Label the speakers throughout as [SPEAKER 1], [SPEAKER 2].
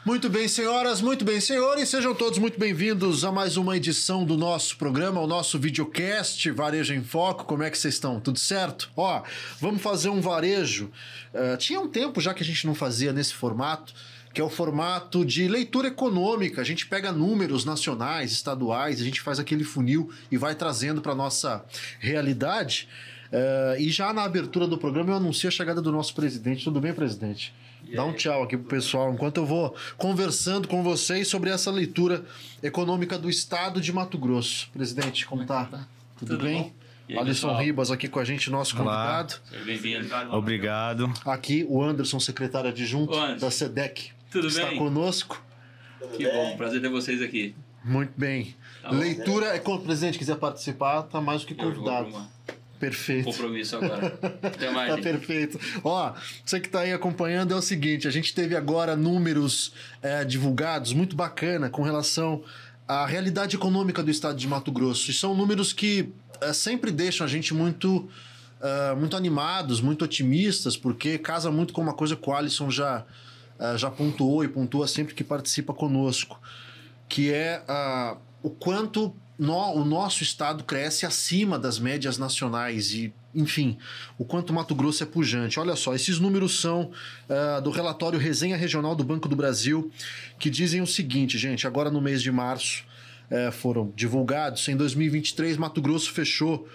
[SPEAKER 1] Muito bem, senhoras, muito bem, senhores, sejam todos muito bem-vindos a mais uma edição do nosso programa, o nosso videocast Varejo em Foco. Como é que vocês estão? Tudo certo? Ó, vamos fazer um varejo. Tinha um tempo já que a gente não fazia nesse formato, que é o formato de leitura econômica. A gente pega números nacionais, estaduais, a gente faz aquele funil e vai trazendo para nossa realidade. E já na abertura do programa eu anuncio a chegada do nosso presidente. Tudo bem, presidente? Dá um tchau aqui pro pessoal, enquanto eu vou conversando com vocês sobre essa leitura econômica do estado de Mato Grosso. Presidente, como tá? Tudo bem? Aí, Alisson Ribas aqui com a gente, nosso convidado.
[SPEAKER 2] Seja bem-vindo.
[SPEAKER 3] Obrigado.
[SPEAKER 1] Aqui o Anderson, secretário adjunto da SEDEC.
[SPEAKER 2] Tudo
[SPEAKER 1] está
[SPEAKER 2] bem?
[SPEAKER 1] Conosco.
[SPEAKER 2] Que bom, prazer ter vocês aqui.
[SPEAKER 1] Muito bem.
[SPEAKER 2] Tá
[SPEAKER 1] leitura, se o presidente quiser participar, tá mais do que convidado. Perfeito.
[SPEAKER 2] Compromisso agora. Até mais.
[SPEAKER 1] Tá perfeito. Ó, você que tá aí acompanhando, é o seguinte, a gente teve agora números divulgados, muito bacana, com relação à realidade econômica do estado de Mato Grosso. E são números que sempre deixam a gente muito animados, muito otimistas, porque casa muito com uma coisa que o Alisson já pontuou e pontua sempre que participa conosco, que é o quanto o nosso estado cresce acima das médias nacionais e, enfim, o quanto Mato Grosso é pujante. Olha só, esses números são do relatório Resenha Regional do Banco do Brasil, que dizem o seguinte, gente, agora no mês de março foram divulgados. Em 2023, Mato Grosso fechou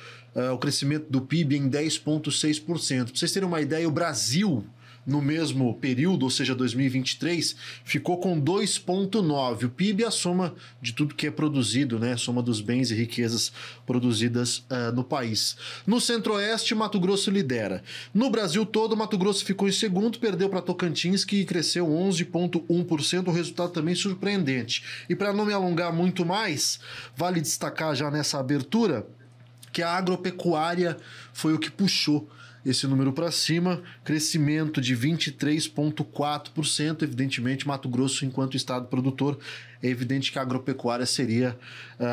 [SPEAKER 1] o crescimento do PIB em 10,6%. Para vocês terem uma ideia, o Brasil, no mesmo período, ou seja, 2023, ficou com 2,9%. O PIB é a soma de tudo que é produzido, né? A soma dos bens e riquezas produzidas no país. No Centro-Oeste, Mato Grosso lidera. No Brasil todo, Mato Grosso ficou em segundo, perdeu para Tocantins, que cresceu 11,1%, um resultado também surpreendente. E para não me alongar muito mais, vale destacar já nessa abertura que a agropecuária foi o que puxou esse número para cima, crescimento de 23,4%. Evidentemente, Mato Grosso, enquanto estado produtor, é evidente que a agropecuária seria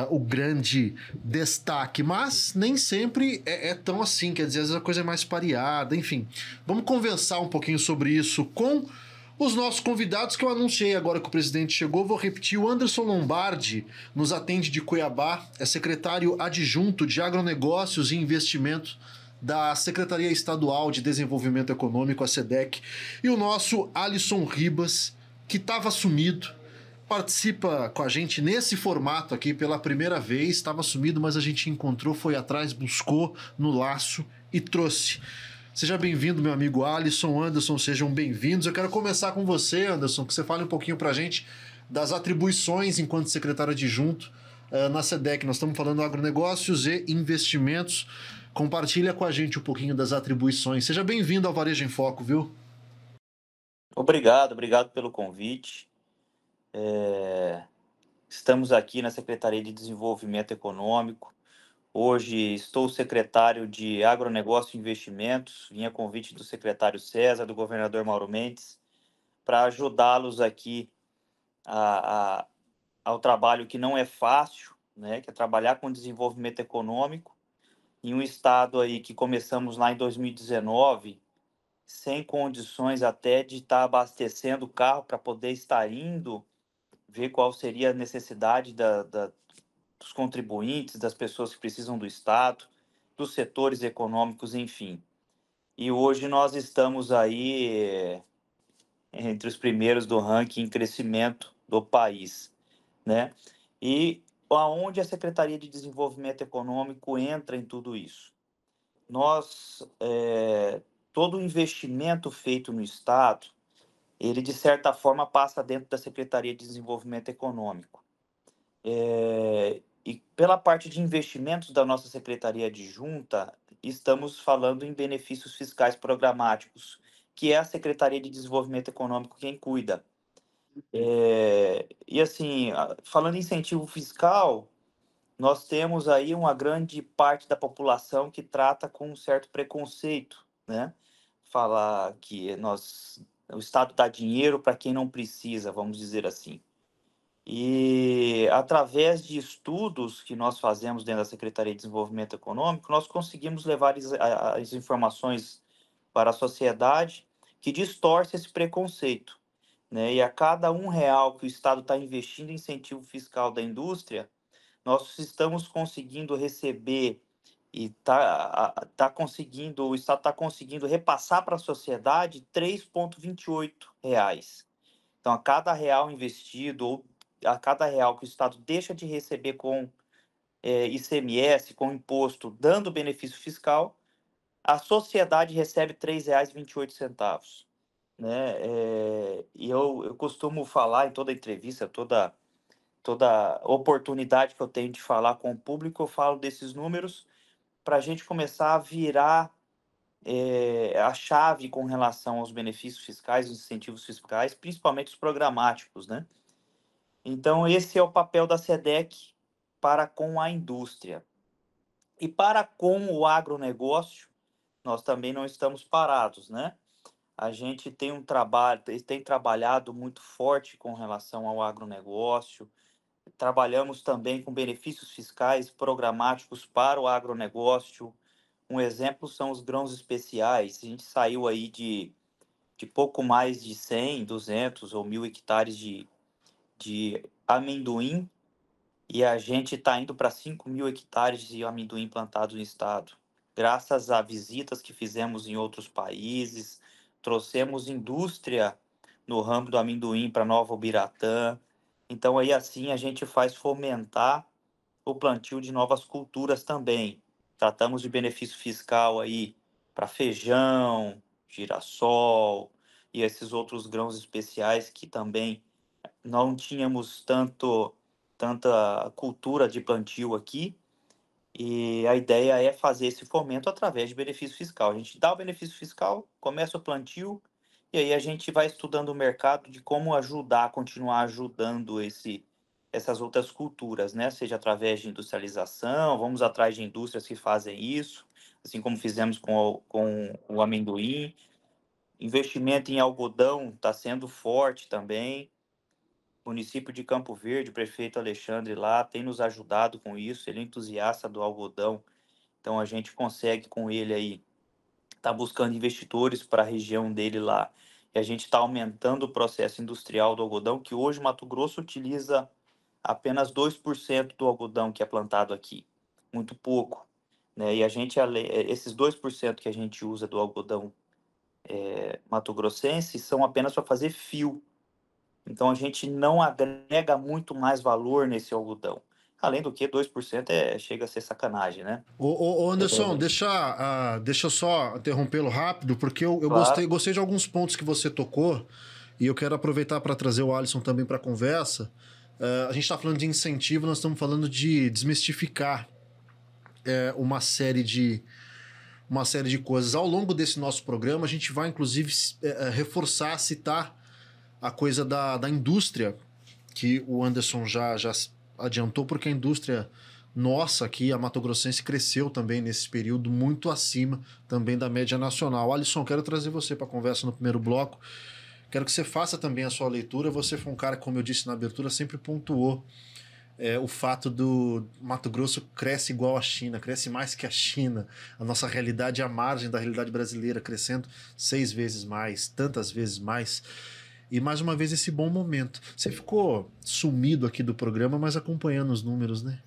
[SPEAKER 1] o grande destaque, mas nem sempre é tão assim, quer dizer, às vezes a coisa é mais pareada, enfim. Vamos conversar um pouquinho sobre isso com os nossos convidados que eu anunciei agora que o presidente chegou. Vou repetir, o Anderson Lombardi nos atende de Cuiabá, é secretário adjunto de Agronegócios e Investimentos da Secretaria Estadual de Desenvolvimento Econômico, a SEDEC, e o nosso Alisson Ribas, que estava sumido, participa com a gente nesse formato aqui pela primeira vez, estava sumido, mas a gente encontrou, foi atrás, buscou no laço e trouxe. Seja bem-vindo, meu amigo Alisson, Anderson, sejam bem-vindos. Eu quero começar com você, Anderson, que você fale um pouquinho para a gente das atribuições enquanto secretário adjunto na SEDEC. Nós estamos falando de agronegócios e investimentos. Compartilha com a gente um pouquinho das atribuições. Seja bem-vindo ao Varejo em Foco, viu?
[SPEAKER 4] Obrigado pelo convite. Estamos aqui na Secretaria de Desenvolvimento Econômico. Hoje estou secretário de Agronegócio e Investimentos. Vim a convite do secretário César, do governador Mauro Mendes, para ajudá-los aqui ao trabalho que não é fácil, né, que é trabalhar com desenvolvimento econômico em um estado aí que começamos lá em 2019, sem condições até de estar abastecendo o carro para poder estar indo, ver qual seria a necessidade dos contribuintes, das pessoas que precisam do Estado, dos setores econômicos, enfim. E hoje nós estamos aí entre os primeiros do ranking em crescimento do país, né? E aonde a Secretaria de Desenvolvimento Econômico entra em tudo isso? Todo o investimento feito no Estado, ele de certa forma passa dentro da Secretaria de Desenvolvimento Econômico. E pela parte de investimentos da nossa Secretaria Adjunta, estamos falando em benefícios fiscais programáticos, que é a Secretaria de Desenvolvimento Econômico quem cuida. E assim, falando em incentivo fiscal, nós temos aí uma grande parte da população que trata com um certo preconceito, né? Falar que o Estado dá dinheiro para quem não precisa, vamos dizer assim. E através de estudos que nós fazemos dentro da Secretaria de Desenvolvimento Econômico, nós conseguimos levar as informações para a sociedade que distorce esse preconceito. né? E a cada R$ 1 que o Estado está investindo em incentivo fiscal da indústria, nós estamos conseguindo receber e o Estado está conseguindo repassar para a sociedade R$ 3,28. Então, a cada real investido, ou a cada real que o Estado deixa de receber com ICMS, com imposto, dando benefício fiscal, a sociedade recebe R$ 3,28. Né? E eu costumo falar em toda entrevista, toda oportunidade que eu tenho de falar com o público, eu falo desses números para a gente começar a virar a chave com relação aos benefícios fiscais, os incentivos fiscais, principalmente os programáticos, né? Então, esse é o papel da SEDEC para com a indústria. E para com o agronegócio, nós também não estamos parados, né? A gente tem trabalhado muito forte com relação ao agronegócio. Trabalhamos também com benefícios fiscais programáticos para o agronegócio. Um exemplo são os grãos especiais. A gente saiu aí de pouco mais de 100, 200 ou 1.000 hectares de amendoim, e a gente está indo para 5.000 hectares de amendoim plantados no estado. Graças a visitas que fizemos em outros países, trouxemos indústria no ramo do amendoim para Nova Ubiratã. Então, aí assim a gente faz fomentar o plantio de novas culturas também. Tratamos de benefício fiscal aí para feijão, girassol e esses outros grãos especiais que também não tínhamos tanta cultura de plantio aqui. E a ideia é fazer esse fomento através de benefício fiscal. A gente dá o benefício fiscal, começa o plantio, e aí a gente vai estudando o mercado de como continuar ajudando essas outras culturas, né? Seja através de industrialização, vamos atrás de indústrias que fazem isso, assim como fizemos com o amendoim. Investimento em algodão está sendo forte também. O município de Campo Verde, o prefeito Alexandre lá, tem nos ajudado com isso. Ele é entusiasta do algodão, então a gente consegue com ele aí, tá buscando investidores para a região dele lá. E a gente está aumentando o processo industrial do algodão, que hoje Mato Grosso utiliza apenas 2% do algodão que é plantado aqui. Muito pouco. Né? E esses 2% que a gente usa do algodão mato-grossense são apenas para fazer fio. Então, a gente não agrega muito mais valor nesse algodão. Além do que, 2% chega a ser sacanagem, né?
[SPEAKER 1] Ô Anderson, deixa eu só interrompê-lo rápido, porque eu
[SPEAKER 4] Claro.
[SPEAKER 1] gostei de alguns pontos que você tocou e eu quero aproveitar para trazer o Alisson também para a conversa. A gente está falando de incentivo, nós estamos falando de desmistificar uma série de coisas. Ao longo desse nosso programa, a gente vai, inclusive, reforçar, citar a coisa da indústria, que o Anderson já adiantou, porque a indústria nossa aqui, a mato-grossense, cresceu também nesse período, muito acima também da média nacional. Alisson, quero trazer você para a conversa no primeiro bloco. Quero que você faça também a sua leitura. Você foi um cara, como eu disse na abertura, sempre pontuou o fato do Mato Grosso cresce igual a China, cresce mais que a China. A nossa realidade é à margem da realidade brasileira, crescendo 6 vezes mais, tantas vezes mais. E mais uma vez esse bom momento. Você ficou sumido aqui do programa, mas acompanhando os números, né?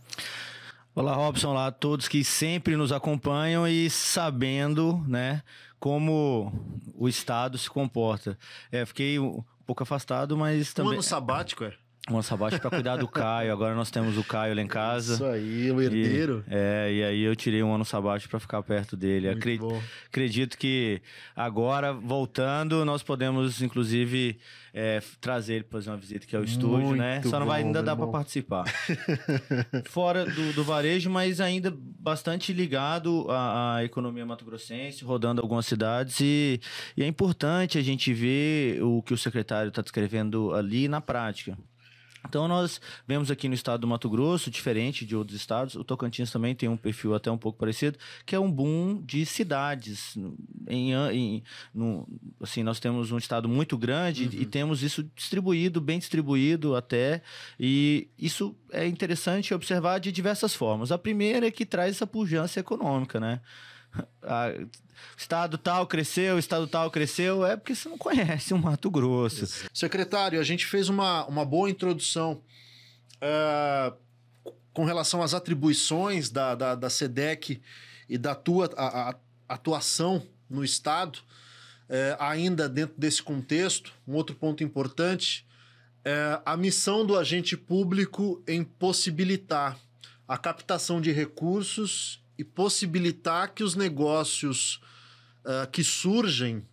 [SPEAKER 3] Olá, Robson, olá a todos que sempre nos acompanham e sabendo, né, como o Estado se comporta. Fiquei um pouco afastado, mas também...
[SPEAKER 1] Um ano sabático,
[SPEAKER 3] Um ano sabático para cuidar do Caio. Agora nós temos o Caio lá em casa.
[SPEAKER 1] Isso aí, o herdeiro.
[SPEAKER 3] E aí eu tirei um ano sabático para ficar perto dele. Acredito que agora, voltando, nós podemos, inclusive, trazer ele para fazer uma visita aqui ao estúdio,
[SPEAKER 1] muito
[SPEAKER 3] né? Só não vai ainda dar para participar. Fora do varejo, mas ainda bastante ligado à economia mato-grossense, rodando algumas cidades. E é importante a gente ver o que o secretário está descrevendo ali na prática. Então, nós vemos aqui no estado do Mato Grosso, diferente de outros estados, o Tocantins também tem um perfil até um pouco parecido, que é um boom de cidades. Assim, nós temos um estado muito grande e temos isso bem distribuído até, e isso é interessante observar de diversas formas. A primeira é que traz essa pujança econômica, né? o estado tal cresceu, o estado tal cresceu, é porque você não conhece o Mato Grosso.
[SPEAKER 1] Secretário, a gente fez uma boa introdução com relação às atribuições da SEDEC e da tua atuação no Estado, ainda dentro desse contexto. Um outro ponto importante é a missão do agente público em possibilitar a captação de recursos e possibilitar que os negócios que surgem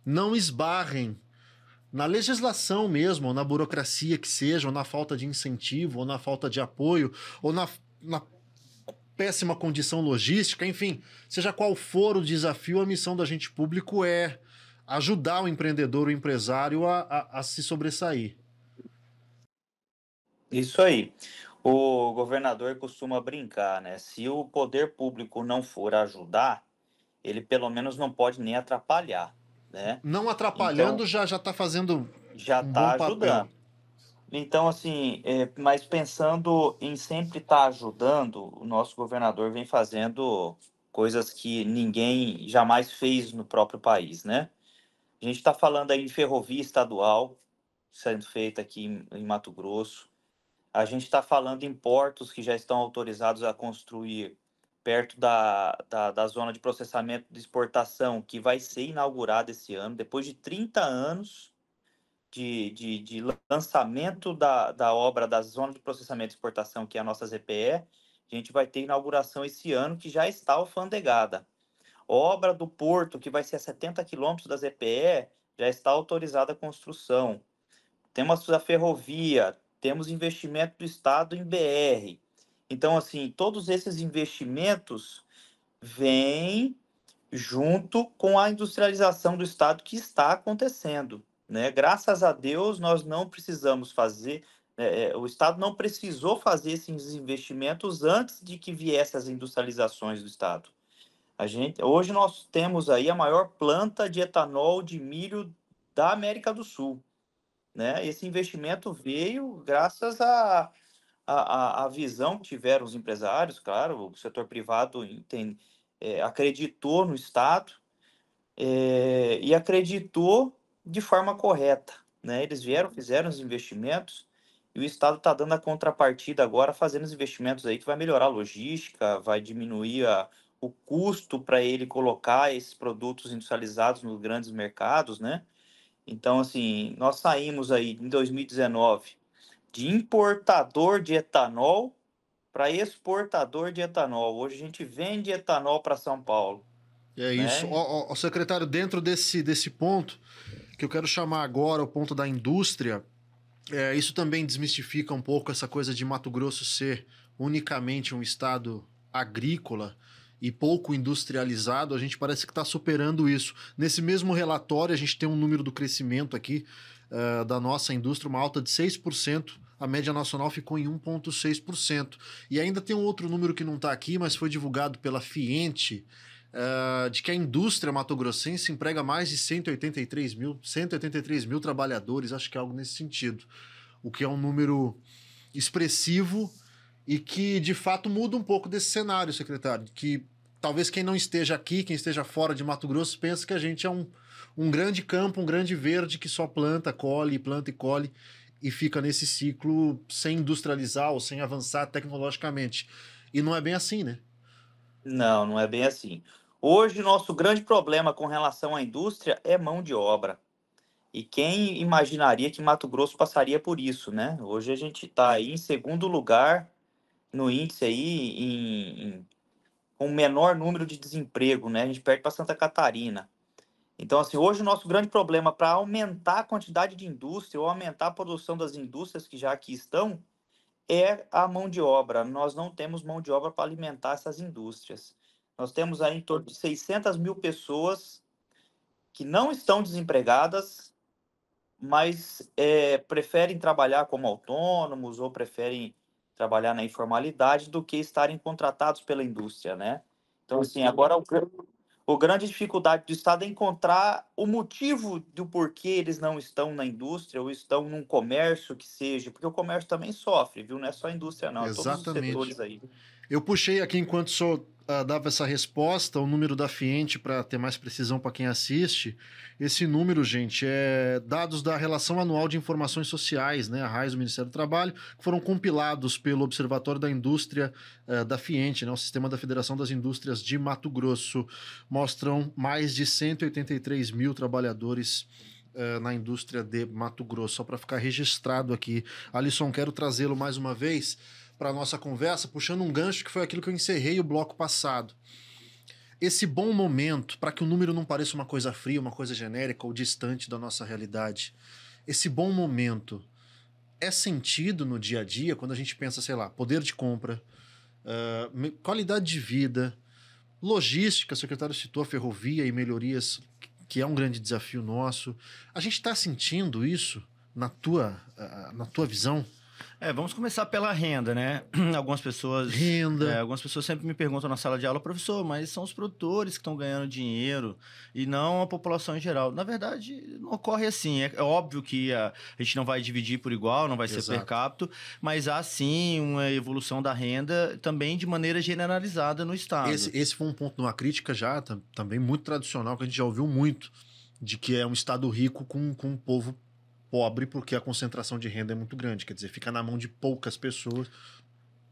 [SPEAKER 1] não esbarrem na legislação mesmo, ou na burocracia que seja, ou na falta de incentivo, ou na falta de apoio, ou na péssima condição logística, enfim, seja qual for o desafio, a missão do agente público é ajudar o empreendedor, o empresário a se sobressair.
[SPEAKER 4] Isso aí. O governador costuma brincar, né? Se o poder público não for ajudar, ele pelo menos não pode nem atrapalhar, né?
[SPEAKER 1] Não atrapalhando,
[SPEAKER 4] Então,
[SPEAKER 1] já está fazendo
[SPEAKER 4] já
[SPEAKER 1] um
[SPEAKER 4] está
[SPEAKER 1] bom papel.
[SPEAKER 4] ajudando. Então, assim, mas pensando em sempre estar ajudando, o nosso governador vem fazendo coisas que ninguém jamais fez no próprio país, né? A gente está falando aí de ferrovia estadual sendo feita aqui em Mato Grosso. A gente está falando em portos que já estão autorizados a construir perto da zona de processamento de exportação, que vai ser inaugurada esse ano, depois de 30 anos de lançamento da obra da zona de processamento e exportação, que é a nossa ZPE. A gente vai ter inauguração esse ano, que já está alfandegada. Obra do porto, que vai ser a 70 quilômetros da ZPE, já está autorizada a construção. Temos a ferrovia, temos investimento do Estado em BR. Então, assim, todos esses investimentos vêm junto com a industrialização do Estado que está acontecendo, né? Graças a Deus, nós não precisamos fazer, o Estado não precisou fazer esses investimentos antes de que viessem as industrializações do Estado. Hoje nós temos aí a maior planta de etanol de milho da América do Sul, né? Esse investimento veio graças à visão que tiveram os empresários, claro, o setor privado acreditou no Estado e acreditou de forma correta, né? Eles vieram, fizeram os investimentos e o Estado está dando a contrapartida agora, fazendo os investimentos aí que vai melhorar a logística, vai diminuir o custo para ele colocar esses produtos industrializados nos grandes mercados, né? Então, assim, nós saímos aí em 2019 de importador de etanol para exportador de etanol. Hoje a gente vende etanol para São Paulo.
[SPEAKER 1] É isso.
[SPEAKER 4] Né?
[SPEAKER 1] Secretário, dentro desse ponto, que eu quero chamar agora o ponto da indústria, isso também desmistifica um pouco essa coisa de Mato Grosso ser unicamente um estado agrícola e pouco industrializado. A gente parece que está superando isso. Nesse mesmo relatório, a gente tem um número do crescimento aqui da nossa indústria, uma alta de 6%. A média nacional ficou em 1,6%. E ainda tem um outro número que não está aqui, mas foi divulgado pela Fiente, de que a indústria mato-grossense emprega mais de 183 mil trabalhadores, acho que é algo nesse sentido. O que é um número expressivo e que, de fato, muda um pouco desse cenário, secretário. Que talvez quem não esteja aqui, quem esteja fora de Mato Grosso, pense que a gente é um grande campo, um grande verde que só planta e colhe e fica nesse ciclo sem industrializar ou sem avançar tecnologicamente. E não é bem assim, né?
[SPEAKER 4] Não, não é bem assim. Hoje, nosso grande problema com relação à indústria é mão de obra. E quem imaginaria que Mato Grosso passaria por isso, né? Hoje a gente está aí em segundo lugar no índice aí com menor número de desemprego, né? A gente perde para Santa Catarina. Então, assim, hoje o nosso grande problema para aumentar a quantidade de indústria ou aumentar a produção das indústrias que já aqui estão é a mão de obra. Nós não temos mão de obra para alimentar essas indústrias. Nós temos aí em torno de 600 mil pessoas que não estão desempregadas, mas preferem trabalhar como autônomos ou preferem trabalhar na informalidade do que estarem contratados pela indústria, né? Então, assim, agora a grande dificuldade do Estado é encontrar o motivo do porquê eles não estão na indústria ou estão num comércio que seja, porque o comércio também sofre, viu? Não é só a indústria, não, é todos os
[SPEAKER 1] Exatamente.
[SPEAKER 4] setores aí.
[SPEAKER 1] Eu puxei aqui, enquanto o senhor dava essa resposta, o número da Fiente, para ter mais precisão para quem assiste, esse número, gente, é dados da Relação Anual de Informações Sociais, né, a RAIS do Ministério do Trabalho, que foram compilados pelo Observatório da Indústria da Fiente, né, o Sistema da Federação das Indústrias de Mato Grosso. Mostram mais de 183 mil trabalhadores na indústria de Mato Grosso, só para ficar registrado aqui. Alisson, quero trazê-lo mais uma vez para a nossa conversa, puxando um gancho que foi aquilo que eu encerrei o bloco passado. Esse bom momento, para que o número não pareça uma coisa fria, uma coisa genérica ou distante da nossa realidade, esse bom momento é sentido no dia a dia, quando a gente pensa, sei lá, poder de compra, qualidade de vida, logística, o secretário citou a ferrovia e melhorias, que é um grande desafio nosso. A gente está sentindo isso na tua visão?
[SPEAKER 3] Vamos começar pela renda, né? Algumas pessoas sempre me perguntam na sala de aula, professor, mas são os produtores que estão ganhando dinheiro e não a população em geral. Na verdade, não ocorre assim. É óbvio que a gente não vai dividir por igual, não vai ser per capita, mas há sim uma evolução da renda também de maneira generalizada no estado.
[SPEAKER 1] Esse foi um ponto numa crítica já também muito tradicional, que a gente já ouviu muito, de que é um estado rico com um povo pobre, porque a concentração de renda é muito grande, quer dizer, fica na mão de poucas pessoas.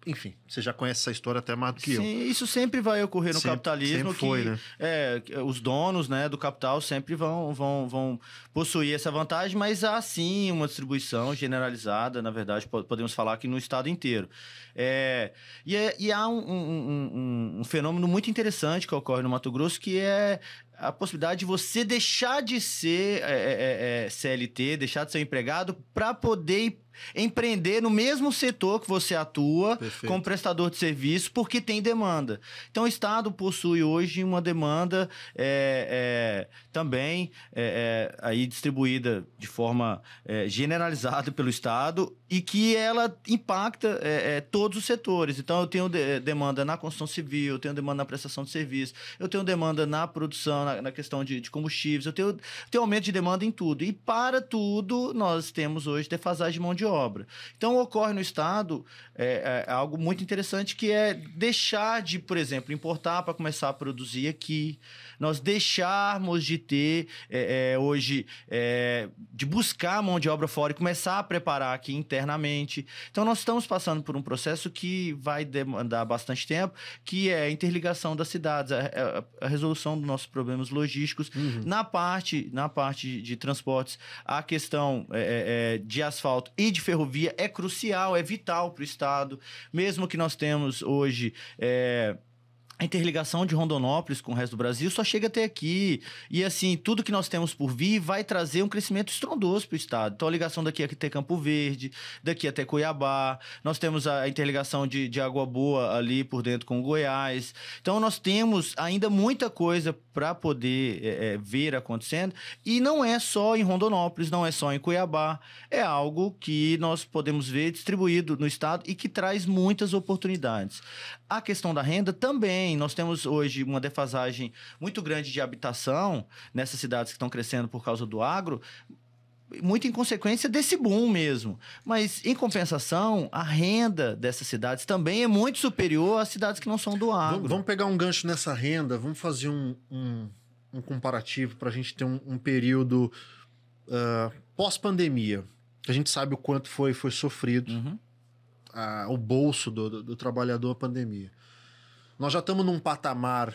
[SPEAKER 1] Enfim, você já conhece essa história até mais do que eu.
[SPEAKER 3] Sim, isso sempre vai ocorrer no capitalismo.
[SPEAKER 1] Sempre foi, né?
[SPEAKER 3] Os donos, né, do capital sempre vão possuir essa vantagem, mas há sim uma distribuição generalizada, na verdade, podemos falar que no estado inteiro. E há um fenômeno muito interessante que ocorre no Mato Grosso, que é a possibilidade de você deixar de ser CLT, deixar de ser empregado, para poder empreender no mesmo setor que você atua. Perfeito. Como prestador de serviço, porque tem demanda. Então, o Estado possui hoje uma demanda também aí distribuída de forma generalizada pelo Estado e que ela impacta todos os setores. Então, eu tenho demanda na construção civil, eu tenho demanda na prestação de serviço, eu tenho demanda na produção, na questão de combustíveis, eu tenho aumento de demanda em tudo. E para tudo, nós temos hoje defasagem de mão de obra. Então, ocorre no Estado algo muito interessante, que é deixar de, por exemplo, importar para começar a produzir aqui. Nós deixarmos de ter hoje, de buscar mão de obra fora e começar a preparar aqui internamente. Então, nós estamos passando por um processo que vai demandar bastante tempo, que é a interligação das cidades, a resolução dos nossos problemas logísticos. Uhum. Na parte de transportes, a questão de asfalto e de ferrovia é crucial, é vital para o Estado. Mesmo que nós temos hoje a interligação de Rondonópolis com o resto do Brasil, só chega até aqui. E assim, tudo que nós temos por vir vai trazer um crescimento estrondoso para o Estado. Então, a ligação daqui até Campo Verde, daqui até Cuiabá. Nós temos a interligação de Água Boa ali por dentro com Goiás. Então, nós temos ainda muita coisa para poder ver acontecendo. E não é só em Rondonópolis, não é só em Cuiabá. É algo que nós podemos ver distribuído no Estado e que traz muitas oportunidades. A questão da renda também. Nós temos hoje uma defasagem muito grande de habitação nessas cidades que estão crescendo por causa do agro, muito em consequência desse boom mesmo. Mas, em compensação, a renda dessas cidades também é muito superior às cidades que não são do agro.
[SPEAKER 1] Vamos pegar um gancho nessa renda, vamos fazer um comparativo para a gente ter um período pós-pandemia. A gente sabe o quanto foi sofrido o bolso do trabalhador a pandemia. Nós já estamos num patamar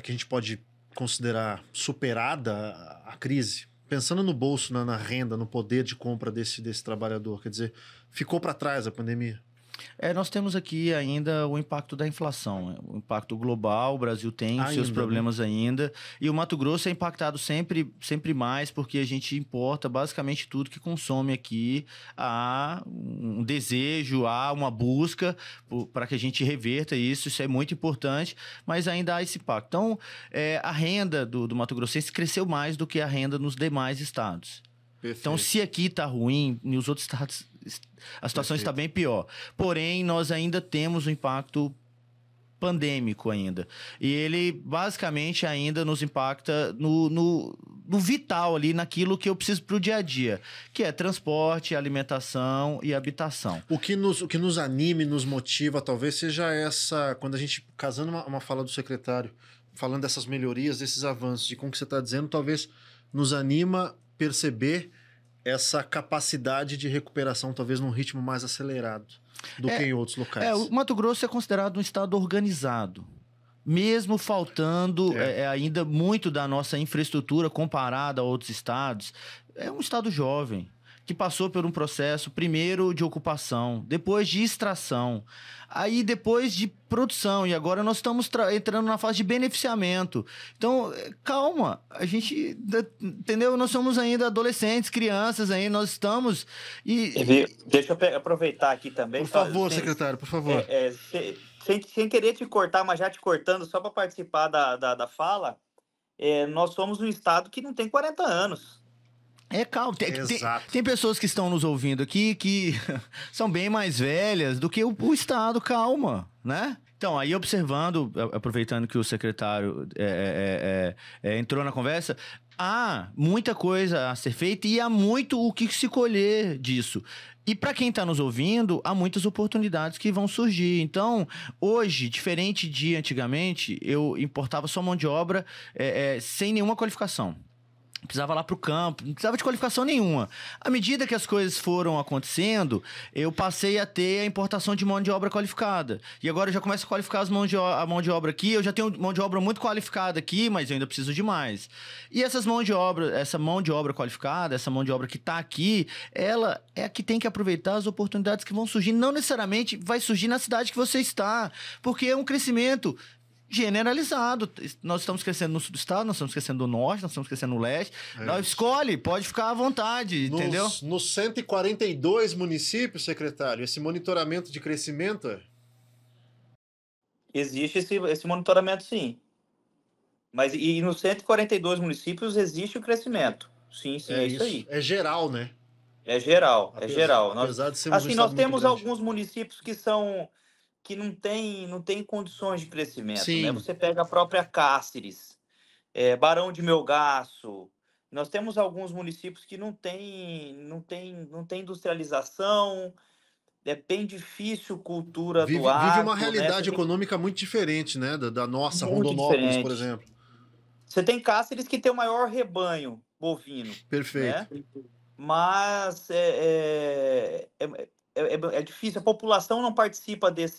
[SPEAKER 1] que a gente pode considerar superada a crise, pensando no bolso, na renda, no poder de compra desse trabalhador. Quer dizer, ficou para trás a pandemia?
[SPEAKER 3] Nós temos aqui ainda o impacto da inflação, o impacto global. O Brasil tem os seus problemas ainda, e o Mato Grosso é impactado sempre mais, porque a gente importa basicamente tudo que consome aqui. Há um desejo, há uma busca para que a gente reverta isso é muito importante, mas ainda há esse impacto. Então, a renda do Mato Grossense cresceu mais do que a renda nos demais estados. Perfeito. Então, se aqui está ruim, nos outros estados a situação está bem pior. Porém, nós ainda temos um impacto pandêmico ainda. E ele basicamente ainda nos impacta no vital ali, naquilo que eu preciso para o dia a dia, que é transporte, alimentação e habitação.
[SPEAKER 1] O que nos anime, nos motiva, talvez seja essa, quando a gente, casando uma fala do secretário, falando dessas melhorias, desses avanços, e com o que você está dizendo, talvez nos anima perceber essa capacidade de recuperação, talvez num ritmo mais acelerado do que em outros locais.
[SPEAKER 3] O Mato Grosso é considerado um estado organizado, mesmo faltando ainda muito da nossa infraestrutura comparada a outros estados. É um estado jovem, que passou por um processo, primeiro de ocupação, depois de extração, aí depois de produção, e agora nós estamos entrando na fase de beneficiamento. Então, calma, a gente, entendeu? Nós somos ainda adolescentes, crianças ainda, nós estamos...
[SPEAKER 4] Deixa eu aproveitar aqui também.
[SPEAKER 1] Por favor, secretário, por favor.
[SPEAKER 4] Sem querer te cortar, mas já te cortando, só para participar da fala, nós somos um estado que não tem 40 anos.
[SPEAKER 3] Calma, tem pessoas que estão nos ouvindo aqui que são bem mais velhas do que o Estado, calma, né? Então, aí observando, aproveitando que o secretário entrou na conversa, há muita coisa a ser feita e há muito o que se colher disso. E para quem está nos ouvindo, há muitas oportunidades que vão surgir. Então, hoje, diferente de antigamente, eu importava só mão de obra sem nenhuma qualificação. Precisava lá para o campo, não precisava de qualificação nenhuma. À medida que as coisas foram acontecendo, eu passei a ter a importação de mão de obra qualificada. E agora eu já começo a qualificar a mão de obra aqui. Eu já tenho mão de obra muito qualificada aqui, mas eu ainda preciso de mais. E essa mão de obra qualificada, essa mão de obra que está aqui, ela é a que tem que aproveitar as oportunidades que vão surgir. Não necessariamente vai surgir na cidade que você está, porque é um crescimento generalizado. Nós estamos crescendo no sul do estado, nós estamos crescendo no norte, nós estamos crescendo no leste. Escolhe, pode ficar à vontade, entendeu?
[SPEAKER 1] Nos 142 municípios, secretário, esse monitoramento de crescimento
[SPEAKER 4] existe esse monitoramento, sim. Mas e nos 142 municípios existe o crescimento. Sim, é isso aí.
[SPEAKER 1] É geral, né?
[SPEAKER 4] É geral.
[SPEAKER 1] Apesar de sermos
[SPEAKER 4] nós temos alguns municípios que não tem condições de crescimento, né? Você pega a própria Cáceres, Barão de Melgaço. Nós temos alguns municípios que não tem industrialização, é bem difícil cultura do agro.
[SPEAKER 1] Vive uma realidade econômica muito diferente, né? Da nossa, Rondonópolis, por exemplo.
[SPEAKER 4] Você tem Cáceres que tem o maior rebanho bovino.
[SPEAKER 1] Perfeito.
[SPEAKER 4] Né? Mas é difícil, a população não participa dessa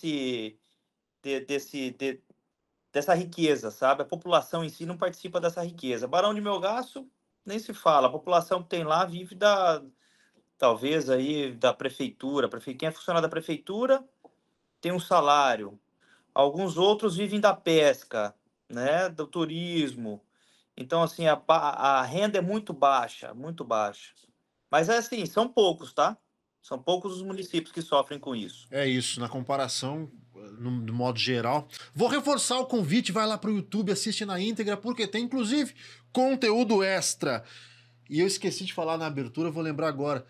[SPEAKER 4] riqueza, sabe? A população em si não participa dessa riqueza. Barão de Melgaço, nem se fala. A população que tem lá vive talvez aí da prefeitura. Quem é funcionário da prefeitura tem um salário. Alguns outros vivem da pesca, né? Do turismo. Então, assim, a renda é muito baixa, muito baixa. Mas assim, são poucos, tá? São poucos os municípios que sofrem com isso.
[SPEAKER 1] É isso, na comparação, no modo geral. Vou reforçar o convite, vai lá pro YouTube, assiste na íntegra, porque tem, inclusive, conteúdo extra. E eu esqueci de falar na abertura, vou lembrar agora.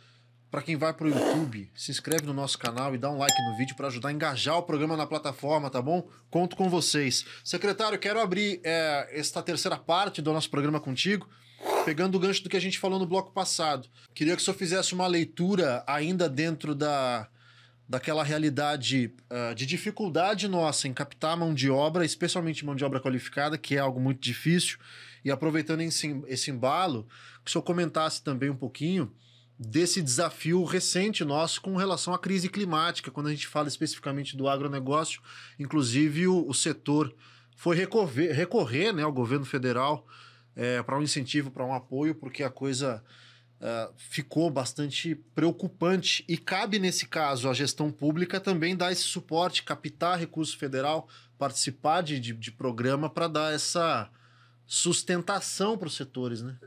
[SPEAKER 1] Para quem vai pro YouTube, se inscreve no nosso canal e dá um like no vídeo para ajudar a engajar o programa na plataforma, tá bom? Conto com vocês. Secretário, quero abrir esta terceira parte do nosso programa contigo, pegando o gancho do que a gente falou no bloco passado. Queria que o senhor fizesse uma leitura ainda dentro daquela realidade de dificuldade nossa em captar mão de obra, especialmente mão de obra qualificada, que é algo muito difícil. E aproveitando esse embalo, que o senhor comentasse também um pouquinho desse desafio recente nosso com relação à crise climática, quando a gente fala especificamente do agronegócio. Inclusive, o setor foi recorrer, né, ao governo federal para um incentivo, para um apoio, porque a coisa ficou bastante preocupante. E cabe, nesse caso, à gestão pública também dar esse suporte, captar recurso federal, participar de programa para dar essa sustentação para os setores, né?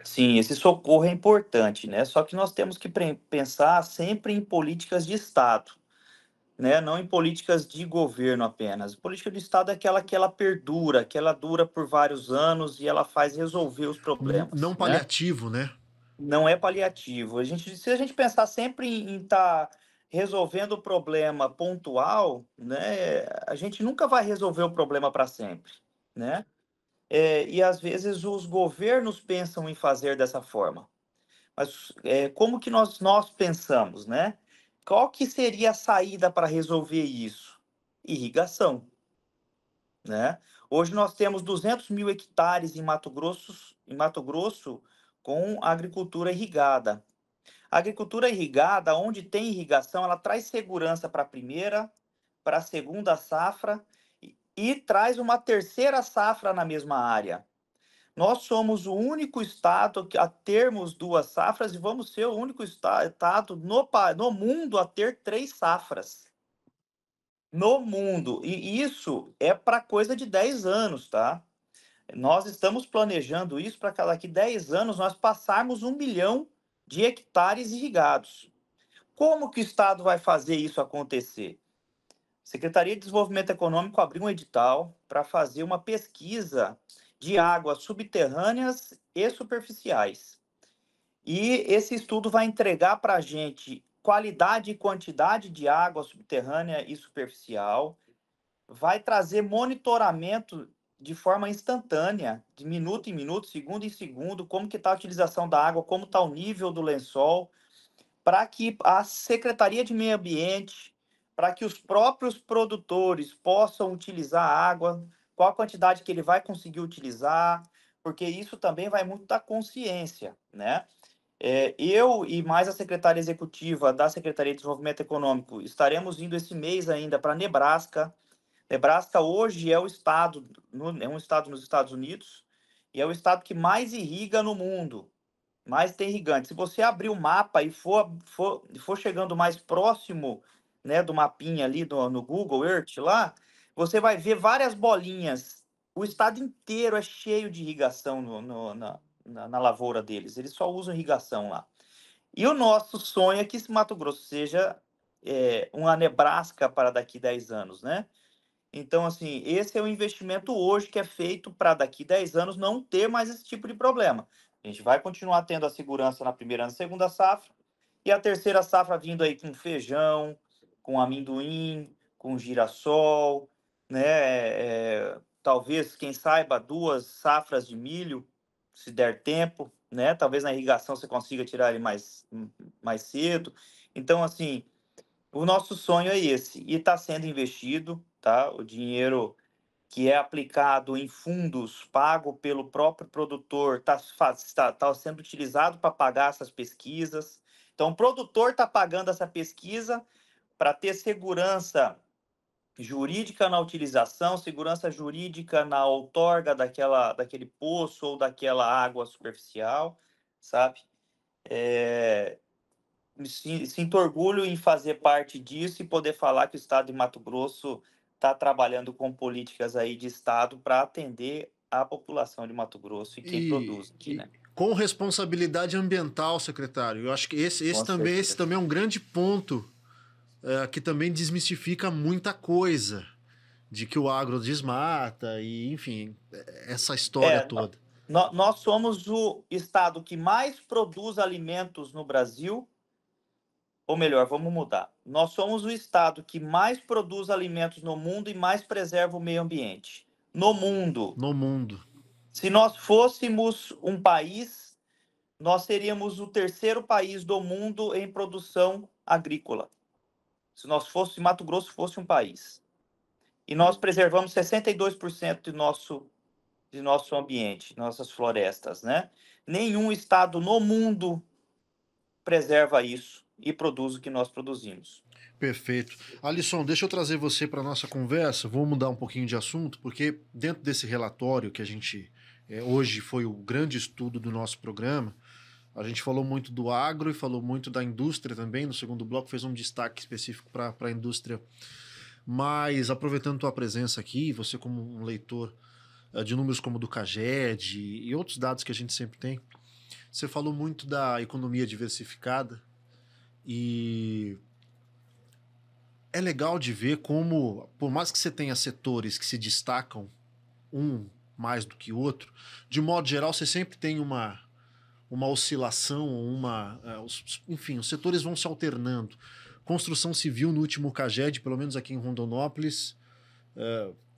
[SPEAKER 4] Sim, esse socorro é importante, né? Só que nós temos que pensar sempre em políticas de Estado, né? Não em políticas de governo apenas. A política do Estado é aquela que ela perdura, que ela dura por vários anos e ela faz resolver os problemas.
[SPEAKER 1] Não paliativo, né?
[SPEAKER 4] Não é paliativo. Se a gente pensar sempre em estar resolvendo o problema pontual, né, a gente nunca vai resolver o problema para sempre, né? E às vezes os governos pensam em fazer dessa forma. Mas como que nós pensamos, né? Qual que seria a saída para resolver isso? Irrigação, né? Hoje nós temos 200 mil hectares em Mato Grosso com agricultura irrigada. A agricultura irrigada, onde tem irrigação, ela traz segurança para a primeira, para a segunda safra e traz uma terceira safra na mesma área. Nós somos o único estado a termos duas safras e vamos ser o único estado no mundo a ter três safras. No mundo. E isso é para coisa de 10 anos, tá? Nós estamos planejando isso para que daqui 10 anos nós passarmos 1 milhão de hectares irrigados. Como que o Estado vai fazer isso acontecer? A Secretaria de Desenvolvimento Econômico abriu um edital para fazer uma pesquisa de águas subterrâneas e superficiais. E esse estudo vai entregar para a gente qualidade e quantidade de água subterrânea e superficial, vai trazer monitoramento de forma instantânea, de minuto em minuto, segundo em segundo, como que está a utilização da água, como está o nível do lençol, para que a Secretaria de Meio Ambiente, para que os próprios produtores possam utilizar a água, qual a quantidade que ele vai conseguir utilizar, porque isso também vai muito da consciência, né? Eu e mais a secretária executiva da Secretaria de Desenvolvimento Econômico estaremos indo esse mês ainda para Nebraska. Nebraska hoje é um estado nos Estados Unidos e é o estado que mais irriga no mundo, mais tem irrigante. Se você abrir o mapa e for chegando mais próximo, né, do mapinha ali no Google Earth lá, você vai ver várias bolinhas. O estado inteiro é cheio de irrigação na lavoura deles. Eles só usam irrigação lá. E o nosso sonho é que esse Mato Grosso seja uma Nebraska para daqui 10 anos, né? Então, assim, esse é o investimento hoje que é feito para daqui 10 anos não ter mais esse tipo de problema. A gente vai continuar tendo a segurança na primeira e na segunda safra, e a terceira safra vindo aí com feijão, com amendoim, com girassol, né? Talvez, quem saiba, 2 safras de milho, se der tempo, né? Talvez na irrigação você consiga tirar ele mais cedo. Então, assim, o nosso sonho é esse, e está sendo investido, tá? O dinheiro que é aplicado em fundos pago pelo próprio produtor tá sendo utilizado para pagar essas pesquisas. Então, o produtor está pagando essa pesquisa para ter segurança jurídica na utilização, segurança jurídica na outorga daquele poço ou daquela água superficial, sabe? Sinto orgulho em fazer parte disso e poder falar que o Estado de Mato Grosso está trabalhando com políticas aí de Estado para atender a população de Mato Grosso e quem produz aqui, né?
[SPEAKER 1] Com responsabilidade ambiental, secretário. Eu acho que esse também é um grande ponto que também desmistifica muita coisa. De que o agro desmata e, enfim, essa história toda.
[SPEAKER 4] Nós somos o estado que mais produz alimentos no Brasil. Ou melhor, vamos mudar. Nós somos o estado que mais produz alimentos no mundo e mais preserva o meio ambiente. No mundo.
[SPEAKER 1] No mundo.
[SPEAKER 4] Se nós fôssemos um país, nós seríamos o terceiro país do mundo em produção agrícola. Se Mato Grosso fosse um país. E nós preservamos 62% de nosso ambiente, nossas florestas, né? Nenhum estado no mundo preserva isso e produz o que nós produzimos.
[SPEAKER 1] Perfeito. Alisson, deixa eu trazer você para nossa conversa. Vou mudar um pouquinho de assunto, porque dentro desse relatório que a gente hoje foi o grande estudo do nosso programa, a gente falou muito do agro e falou muito da indústria também. No segundo bloco fez um destaque específico para a indústria. Mas aproveitando tua presença aqui, você como um leitor de números como do CAGED e outros dados que a gente sempre tem, você falou muito da economia diversificada e é legal de ver como, por mais que você tenha setores que se destacam um mais do que outro, de modo geral você sempre tem uma oscilação, enfim, os setores vão se alternando. Construção civil no último CAGED, pelo menos aqui em Rondonópolis,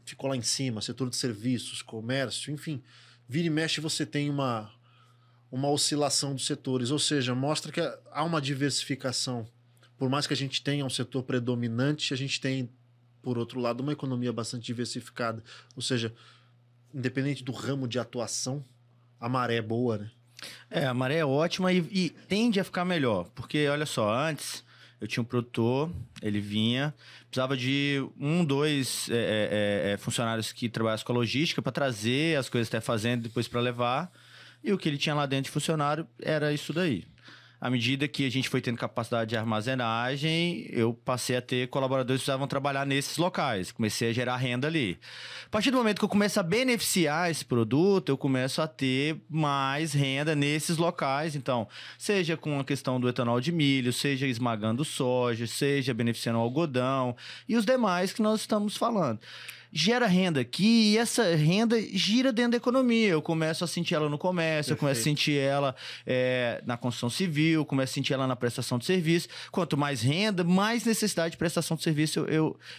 [SPEAKER 1] ficou lá em cima. Setor de serviços, comércio, enfim. Vira e mexe você tem uma oscilação dos setores. Ou seja, mostra que há uma diversificação. Por mais que a gente tenha um setor predominante, a gente tem, por outro lado, uma economia bastante diversificada. Ou seja, independente do ramo de atuação, a maré é boa, né?
[SPEAKER 3] A maré é ótima e tende a ficar melhor. Porque, olha só, antes eu tinha um produtor, ele vinha, precisava de 2 funcionários que trabalhassem com a logística para trazer as coisas até a fazenda e depois para levar. E o que ele tinha lá dentro de funcionário era isso daí. À medida que a gente foi tendo capacidade de armazenagem, eu passei a ter colaboradores que precisavam trabalhar nesses locais. Comecei a gerar renda ali. A partir do momento que eu começo a beneficiar esse produto, eu começo a ter mais renda nesses locais. Então, seja com a questão do etanol de milho, seja esmagando soja, seja beneficiando o algodão e os demais que nós estamos falando. Gera renda aqui e essa renda gira dentro da economia. Eu começo a sentir ela no comércio, eu começo a sentir ela na construção civil, começo a sentir ela na prestação de serviço. Quanto mais renda, mais necessidade de prestação de serviço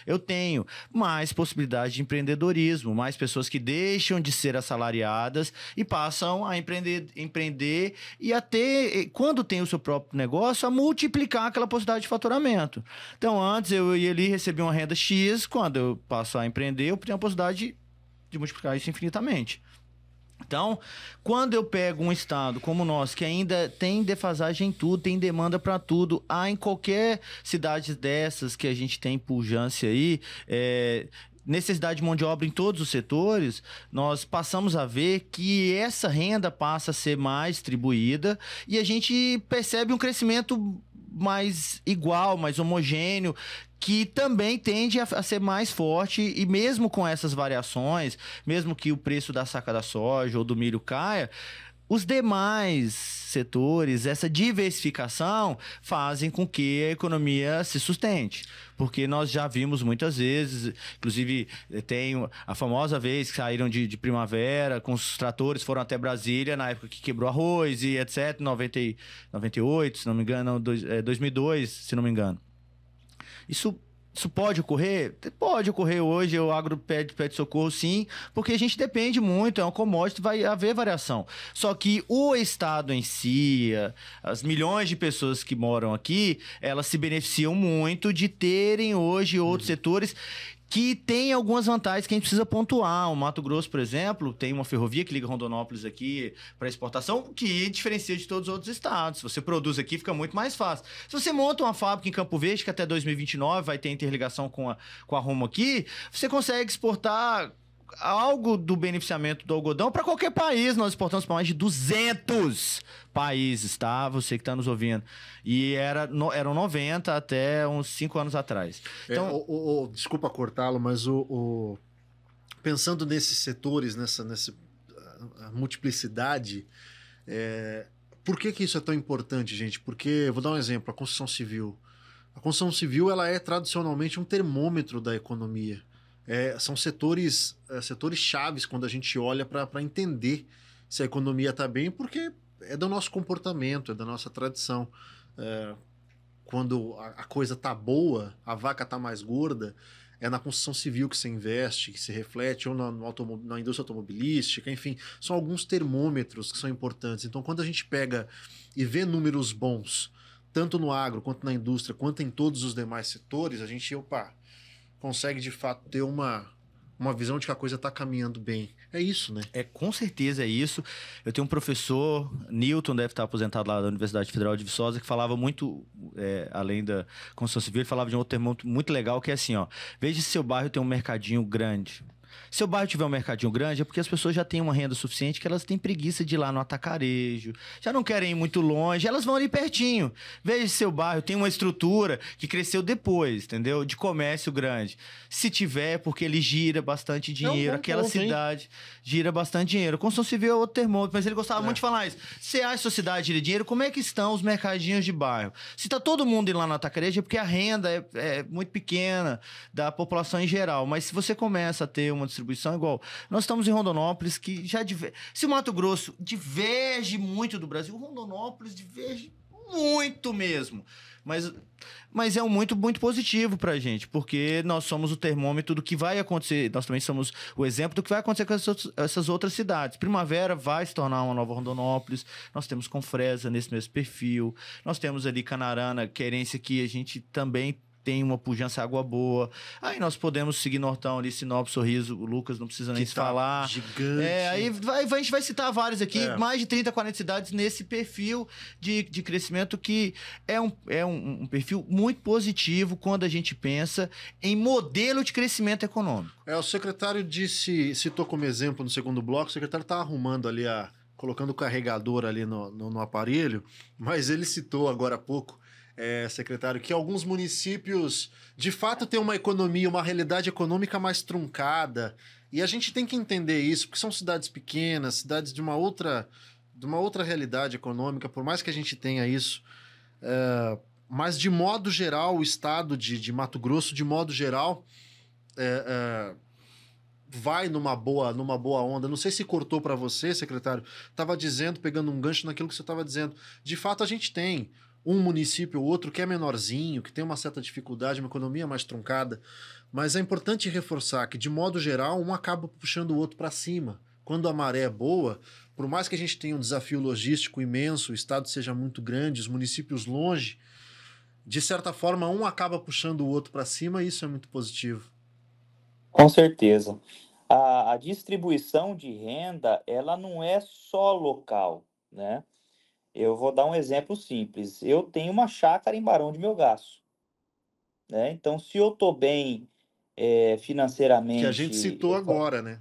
[SPEAKER 3] eu tenho. Mais possibilidade de empreendedorismo, mais pessoas que deixam de ser assalariadas e passam a empreender e a ter, quando tem o seu próprio negócio, a multiplicar aquela possibilidade de faturamento. Então, antes eu ia ali receber uma renda X, quando eu passo a empreender, eu tenho a possibilidade de multiplicar isso infinitamente. Então, quando eu pego um estado como o nosso, que ainda tem defasagem em tudo, tem demanda para tudo, há em qualquer cidade dessas que a gente tem pujança aí, necessidade de mão de obra em todos os setores, nós passamos a ver que essa renda passa a ser mais distribuída e a gente percebe um crescimento mais igual, mais homogêneo, que também tende a ser mais forte e mesmo com essas variações, mesmo que o preço da saca da soja ou do milho caia, os demais setores, essa diversificação fazem com que a economia se sustente. Porque nós já vimos muitas vezes, inclusive tem a famosa vez que saíram de primavera, com os tratores, foram até Brasília, na época que quebrou arroz e etc, 98, se não me engano, 2002, se não me engano. Isso pode ocorrer? Pode ocorrer hoje, o agro pede socorro sim, porque a gente depende muito, é uma commodity, vai haver variação. Só que o Estado em si, as milhões de pessoas que moram aqui, elas se beneficiam muito de terem hoje outros setores que tem algumas vantagens que a gente precisa pontuar. O Mato Grosso, por exemplo, tem uma ferrovia que liga Rondonópolis aqui para exportação, que diferencia de todos os outros estados. Se você produz aqui, fica muito mais fácil. Se você monta uma fábrica em Campo Verde, que até 2029 vai ter interligação com a Rumo aqui, você consegue exportar algo do beneficiamento do algodão para qualquer país. Nós exportamos para mais de 200 países, tá? Você que está nos ouvindo. E eram 90 até uns 5 anos atrás. Então,
[SPEAKER 1] desculpa cortá-lo, mas pensando nesses setores, nessa multiplicidade, por que isso é tão importante, gente? Porque, eu vou dar um exemplo, a construção civil. A construção civil ela é tradicionalmente um termômetro da economia. São setores chaves quando a gente olha para entender se a economia está bem, porque é do nosso comportamento, é da nossa tradição. Quando a coisa está boa, a vaca está mais gorda, é na construção civil que se investe, que se reflete, ou na indústria automobilística, enfim, são alguns termômetros que são importantes. Então, quando a gente pega e vê números bons, tanto no agro, quanto na indústria, quanto em todos os demais setores, a gente, consegue de fato ter uma visão de que a coisa está caminhando bem. É isso, né?
[SPEAKER 3] Com certeza é isso. Eu tenho um professor, Newton, deve estar aposentado lá da Universidade Federal de Viçosa, que falava muito, além da construção civil, ele falava de um outro termo muito legal, que é assim, veja se seu bairro tem um mercadinho grande. Se seu bairro tiver um mercadinho grande, é porque as pessoas já têm uma renda suficiente que elas têm preguiça de ir lá no atacarejo, já não querem ir muito longe, elas vão ali pertinho. Veja se seu bairro tem uma estrutura que cresceu depois, entendeu? De comércio grande. Se tiver, porque ele gira bastante dinheiro, aquela cidade gira bastante dinheiro. A construção civil é outro termômetro, mas ele gostava muito de falar isso. Se a sua cidade gira dinheiro, como é que estão os mercadinhos de bairro? Se tá todo mundo indo lá no atacarejo, é porque a renda é muito pequena da população em geral. Mas se você começa a ter uma distribuição igual, nós estamos em Rondonópolis, que já se o Mato Grosso diverge muito do Brasil, Rondonópolis diverge muito mesmo. Mas é um muito, muito positivo pra gente, porque nós somos o termômetro do que vai acontecer. Nós também somos o exemplo do que vai acontecer com essas outras cidades. Primavera vai se tornar uma nova Rondonópolis. Nós temos Confresa nesse mesmo perfil. Nós temos ali Canarana, Querência, que a gente também tem uma pujança água boa. Aí nós podemos seguir Nortão ali, Sinop, Sorriso, o Lucas não precisa nem se falar.
[SPEAKER 1] Gigante.
[SPEAKER 3] Aí a gente vai citar vários aqui, mais de 30, 40 cidades nesse perfil de crescimento que é um perfil muito positivo quando a gente pensa em modelo de crescimento econômico.
[SPEAKER 1] O secretário citou como exemplo no segundo bloco, o secretário está arrumando ali, colocando o carregador ali no aparelho, mas ele citou agora há pouco, secretário, que alguns municípios de fato têm uma economia, uma realidade econômica mais truncada, e a gente tem que entender isso, porque são cidades pequenas, cidades de uma outra realidade econômica, por mais que a gente tenha isso, mas de modo geral, o estado de Mato Grosso, de modo geral, vai numa boa onda. Não sei se cortou para você, secretário, estava dizendo, pegando um gancho naquilo que você estava dizendo, de fato a gente tem um município ou outro que é menorzinho, que tem uma certa dificuldade, uma economia mais truncada, mas é importante reforçar que, de modo geral, um acaba puxando o outro para cima. Quando a maré é boa, por mais que a gente tenha um desafio logístico imenso, o estado seja muito grande, os municípios longe, de certa forma, um acaba puxando o outro para cima e isso é muito positivo.
[SPEAKER 4] Com certeza. A distribuição de renda, ela não é só local, né? Eu vou dar um exemplo simples. Eu tenho uma chácara em Barão de Melgaço, né? Então, se eu estou bem financeiramente...
[SPEAKER 1] Que a gente citou agora, né?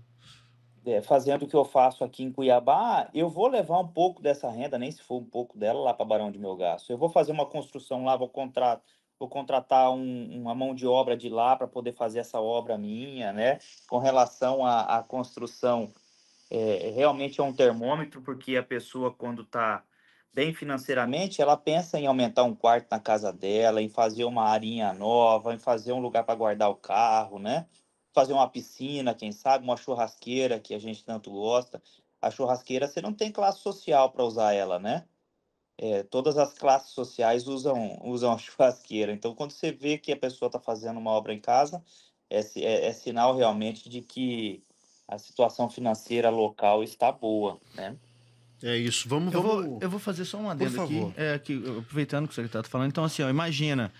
[SPEAKER 4] Fazendo o que eu faço aqui em Cuiabá, eu vou levar um pouco dessa renda, nem se for um pouco dela, lá para Barão de Melgaço. Eu vou fazer uma construção lá, vou contratar uma mão de obra de lá para poder fazer essa obra minha, né? Com relação à construção, realmente é um termômetro, porque a pessoa, quando está bem financeiramente, ela pensa em aumentar um quarto na casa dela, em fazer uma arinha nova, em fazer um lugar para guardar o carro, né? Fazer uma piscina, quem sabe, uma churrasqueira, que a gente tanto gosta. A churrasqueira, você não tem classe social para usar ela, né? Todas as classes sociais usam a churrasqueira. Então, quando você vê que a pessoa está fazendo uma obra em casa, é sinal realmente de que a situação financeira local está boa, né?
[SPEAKER 1] É isso.
[SPEAKER 3] Eu vou fazer só um adendo aqui, aproveitando que o secretário está falando. Então, assim, imagina,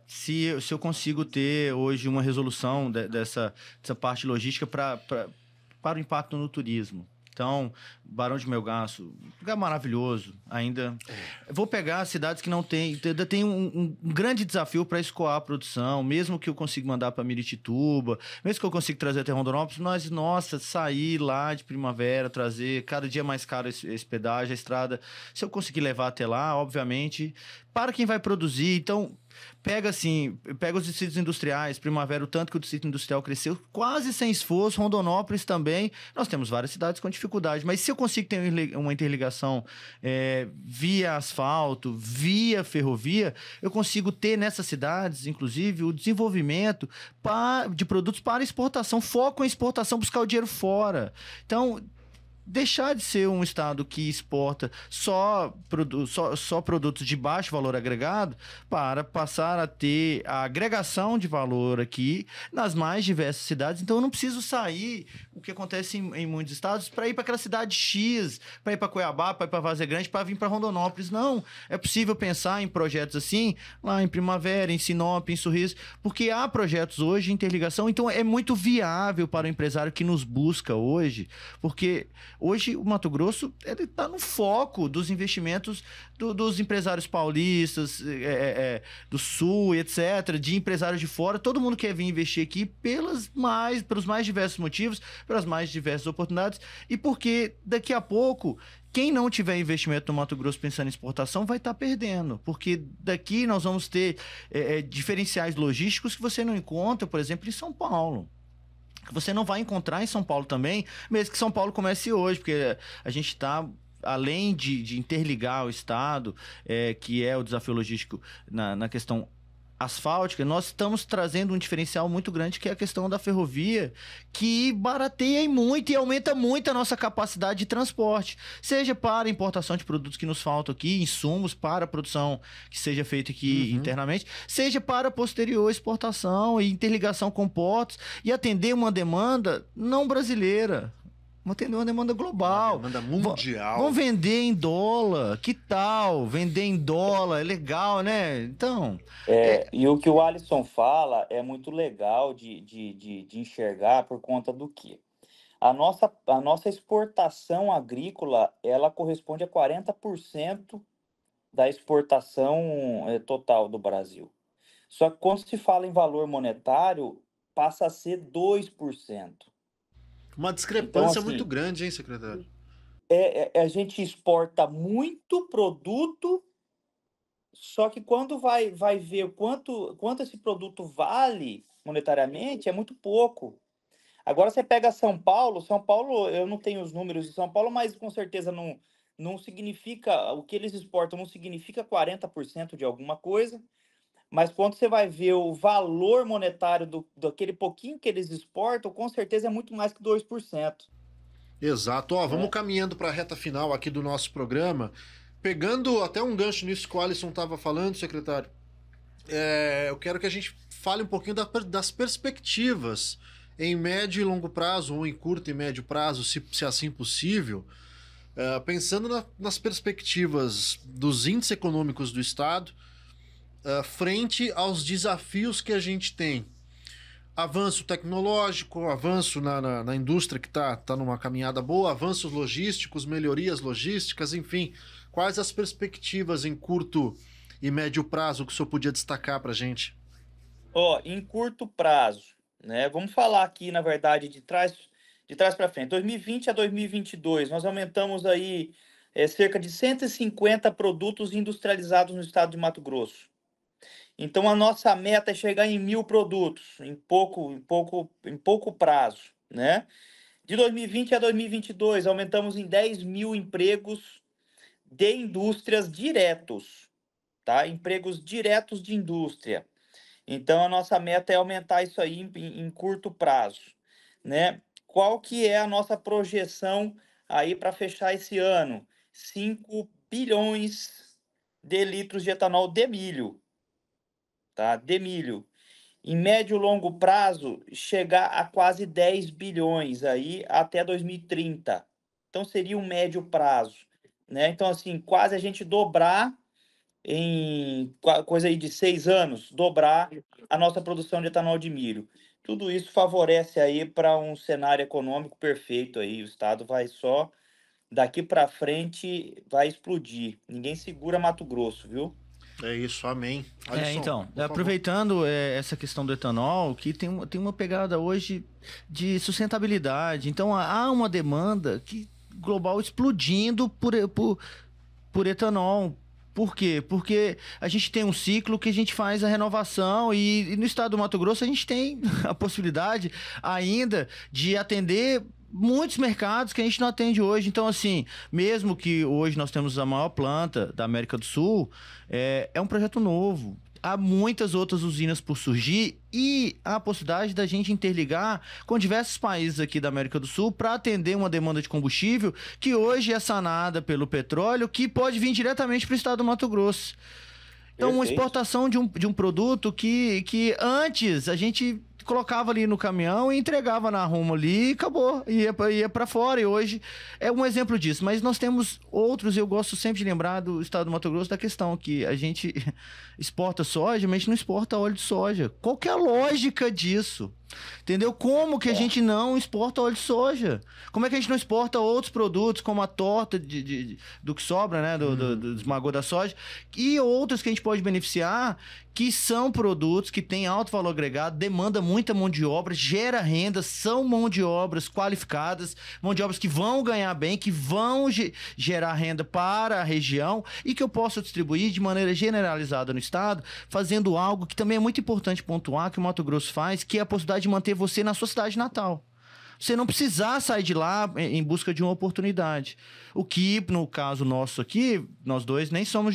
[SPEAKER 3] se eu consigo ter hoje uma resolução dessa parte logística para o impacto no turismo. Então, Barão de Melgaço, lugar maravilhoso, ainda. Vou pegar cidades que não tem, ainda tem um grande desafio para escoar a produção, mesmo que eu consiga mandar para Miritituba, mesmo que eu consiga trazer até Rondonópolis, sair lá de Primavera, trazer, cada dia mais caro esse pedágio, a estrada, se eu conseguir levar até lá, obviamente, para quem vai produzir, então... Pega os distritos industriais, Primavera, o tanto que o distrito industrial cresceu, quase sem esforço, Rondonópolis também. Nós temos várias cidades com dificuldade, mas se eu consigo ter uma interligação via asfalto, via ferrovia, eu consigo ter nessas cidades, inclusive, o desenvolvimento de produtos para exportação, foco em exportação, buscar o dinheiro fora. Então, deixar de ser um estado que exporta só produtos de baixo valor agregado para passar a ter a agregação de valor aqui nas mais diversas cidades. Então, eu não preciso sair, o que acontece em muitos estados, para ir para aquela cidade X, para ir para Cuiabá, para ir para Várzea Grande, para vir para Rondonópolis. Não, é possível pensar em projetos assim, lá em Primavera, em Sinop, em Sorriso, porque há projetos hoje de interligação, então é muito viável para o empresário que nos busca hoje, porque hoje o Mato Grosso está no foco dos investimentos dos empresários paulistas, do Sul, etc., de empresários de fora. Todo mundo quer vir investir aqui pelos mais diversos motivos, pelas mais diversas oportunidades, e porque daqui a pouco quem não tiver investimento no Mato Grosso pensando em exportação vai estar perdendo, porque daqui nós vamos ter diferenciais logísticos que você não encontra, por exemplo, em São Paulo. Que você não vai encontrar em São Paulo também, mesmo que São Paulo comece hoje, porque a gente está, além de interligar o Estado, que é o desafio logístico na questão asfáltica, nós estamos trazendo um diferencial muito grande, que é a questão da ferrovia, que barateia muito e aumenta muito a nossa capacidade de transporte, seja para importação de produtos que nos faltam aqui, insumos para a produção que seja feita aqui internamente, seja para posterior exportação e interligação com portos e atender uma demanda não brasileira. Vamos atender uma demanda global.
[SPEAKER 1] Uma demanda mundial.
[SPEAKER 3] Vamos vender em dólar. Que tal? Vender em dólar é legal, né? Então...
[SPEAKER 4] E o que o Alisson fala é muito legal de enxergar por conta do quê? A nossa exportação agrícola, ela corresponde a 40% da exportação total do Brasil. Só que quando se fala em valor monetário, passa a ser 2%.
[SPEAKER 1] Uma discrepância
[SPEAKER 4] então, assim,
[SPEAKER 1] muito grande, hein, secretário?
[SPEAKER 4] A gente exporta muito produto, só que quando vai ver quanto esse produto vale monetariamente, é muito pouco. Agora você pega São Paulo, eu não tenho os números de São Paulo, mas com certeza não significa, o que eles exportam não significa 40% de alguma coisa, mas quando você vai ver o valor monetário daquele pouquinho que eles exportam, com certeza é muito mais que 2%.
[SPEAKER 1] Exato. Vamos caminhando para a reta final aqui do nosso programa. Pegando até um gancho nisso que o Alisson estava falando, secretário, eu quero que a gente fale um pouquinho das perspectivas em médio e longo prazo, ou em curto e médio prazo, se assim possível, pensando nas perspectivas dos índices econômicos do Estado, frente aos desafios que a gente tem. Avanço tecnológico, avanço na indústria que está numa caminhada boa, avanços logísticos, melhorias logísticas, enfim. Quais as perspectivas em curto e médio prazo que o senhor podia destacar para a gente?
[SPEAKER 4] Em curto prazo, né? Vamos falar aqui, na verdade, de trás para frente. 2020 a 2022, nós aumentamos aí cerca de 150 produtos industrializados no estado de Mato Grosso. Então, a nossa meta é chegar em 1.000 produtos em pouco prazo, né? De 2020 a 2022, aumentamos em 10.000 empregos de indústrias diretos, tá? Empregos diretos de indústria. Então, a nossa meta é aumentar isso aí em curto prazo, né? Qual que é a nossa projeção aí para fechar esse ano? 5 bilhões de litros de etanol de milho. Tá? De milho. Em médio e longo prazo, chegar a quase 10 bilhões aí até 2030. Então, seria um médio prazo, né? Então, assim, quase a gente dobrar em coisa aí de 6 anos, dobrar a nossa produção de etanol de milho. Tudo isso favorece aí para um cenário econômico perfeito aí. O Estado vai só, daqui para frente, vai explodir. Ninguém segura Mato Grosso, viu?
[SPEAKER 1] É isso, amém. Alisson,
[SPEAKER 3] então, aproveitando essa questão do etanol, que tem uma pegada hoje de sustentabilidade. Então, há uma demanda global explodindo por etanol. Por quê? Porque a gente tem um ciclo que a gente faz a renovação e no estado do Mato Grosso a gente tem a possibilidade ainda de atender muitos mercados que a gente não atende hoje. Então, assim, mesmo que hoje nós temos a maior planta da América do Sul, é um projeto novo. Há muitas outras usinas por surgir e há a possibilidade da gente interligar com diversos países aqui da América do Sul para atender uma demanda de combustível que hoje é sanada pelo petróleo, que pode vir diretamente para o estado do Mato Grosso. Então, uma exportação de um produto que antes a gente colocava ali no caminhão e entregava na Rumo ali e acabou, ia para fora. E hoje é um exemplo disso. Mas nós temos outros, eu gosto sempre de lembrar do estado do Mato Grosso da questão que a gente exporta soja, mas a gente não exporta óleo de soja. Qual que é a lógica disso? Entendeu? Como que a gente não exporta óleo de soja? Como é que a gente não exporta outros produtos, como a torta do que sobra, né? Do esmagor da soja, e outros que a gente pode beneficiar, que são produtos que têm alto valor agregado, demanda muita mão de obra, gera renda, são mão de obras qualificadas, mão de obras que vão ganhar bem, que vão gerar renda para a região e que eu posso distribuir de maneira generalizada no estado, fazendo algo que também é muito importante pontuar, que o Mato Grosso faz, que é a possibilidade de manter você na sua cidade natal. Você não precisar sair de lá em busca de uma oportunidade. O que, no caso nosso aqui, nós dois nem somos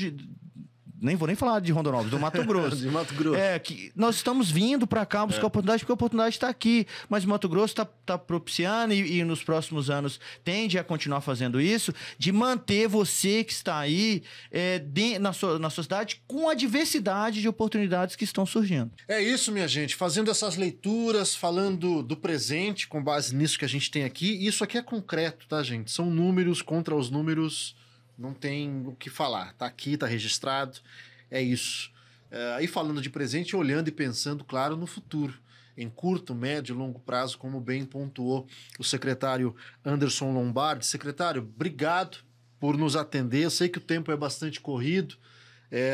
[SPEAKER 3] nem vou nem falar de Rondonópolis, do Mato Grosso.
[SPEAKER 1] De Mato Grosso.
[SPEAKER 3] Que nós estamos vindo para cá buscar oportunidade, porque a oportunidade está aqui, mas o Mato Grosso está propiciando e nos próximos anos tende a continuar fazendo isso, de manter você que está aí na sua cidade com a diversidade de oportunidades que estão surgindo.
[SPEAKER 1] É isso, minha gente. Fazendo essas leituras, falando do presente, com base nisso que a gente tem aqui. Isso aqui é concreto, tá, gente? São números contra os números, não tem o que falar. Tá aqui, tá registrado. É isso. Aí falando de presente, olhando e pensando, claro, no futuro. Em curto, médio e longo prazo, como bem pontuou o secretário Anderson Lombardi. Secretário, obrigado por nos atender. Eu sei que o tempo é bastante corrido.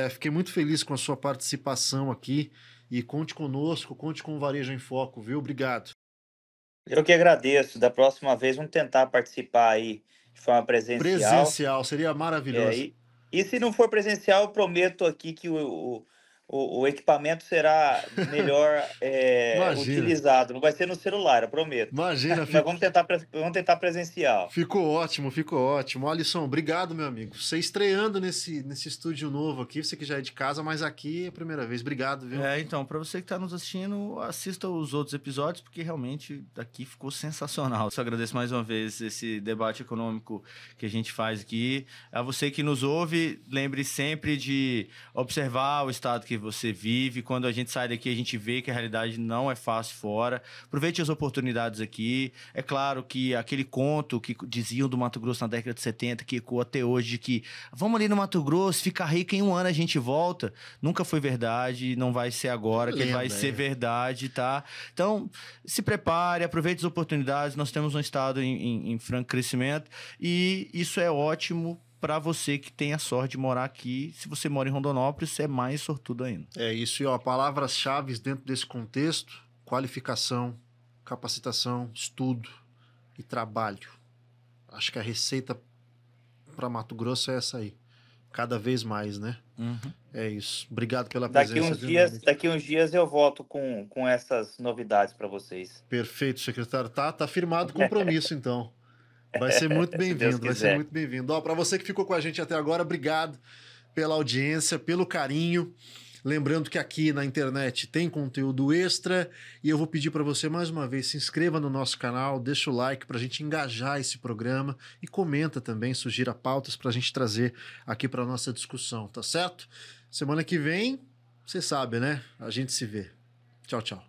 [SPEAKER 1] Fiquei muito feliz com a sua participação aqui. E conte conosco, conte com o Varejo em Foco, viu? Obrigado.
[SPEAKER 4] Eu que agradeço. Da próxima vez, vamos tentar participar aí de forma presencial.
[SPEAKER 1] Presencial, seria maravilhoso.
[SPEAKER 4] E se não for presencial, eu prometo aqui que o equipamento será melhor utilizado. Não vai ser no celular, eu prometo.
[SPEAKER 1] Imagina.
[SPEAKER 4] Mas vamos tentar presencial.
[SPEAKER 1] Ficou ótimo, ficou ótimo. Alisson, obrigado, meu amigo. Você estreando nesse estúdio novo aqui, você que já é de casa, mas aqui é a primeira vez. Obrigado, viu?
[SPEAKER 3] Então, para você que está nos assistindo, assista os outros episódios, porque realmente daqui ficou sensacional. Só agradeço mais uma vez esse debate econômico que a gente faz aqui. A você que nos ouve, lembre sempre de observar o estado que você vive. Quando a gente sai daqui, a gente vê que a realidade não é fácil fora. Aproveite as oportunidades aqui. É claro que aquele conto que diziam do Mato Grosso na década de 70, que ecoou até hoje, de que vamos ali no Mato Grosso, fica rico, em um ano a gente volta, nunca foi verdade, não vai ser agora que vai ser verdade, tá? Então, se prepare, aproveite as oportunidades. Nós temos um estado em franco crescimento e isso é ótimo para você que tem a sorte de morar aqui. Se você mora em Rondonópolis, você é mais sortudo ainda.
[SPEAKER 1] É isso. E palavras-chave dentro desse contexto: qualificação, capacitação, estudo e trabalho. Acho que a receita para Mato Grosso é essa aí. Cada vez mais, né?
[SPEAKER 3] Uhum.
[SPEAKER 1] É isso. Obrigado pela presença.
[SPEAKER 4] Daqui uns dias eu volto com essas novidades para vocês.
[SPEAKER 1] Perfeito, secretário. Tá firmado o compromisso, então. Vai ser muito bem-vindo, vai ser muito bem-vindo. Para você que ficou com a gente até agora, obrigado pela audiência, pelo carinho. Lembrando que aqui na internet tem conteúdo extra e eu vou pedir para você mais uma vez, se inscreva no nosso canal, deixa o like para a gente engajar esse programa e comenta também, sugira pautas para a gente trazer aqui para nossa discussão, tá certo? Semana que vem, você sabe, né? A gente se vê. Tchau, tchau.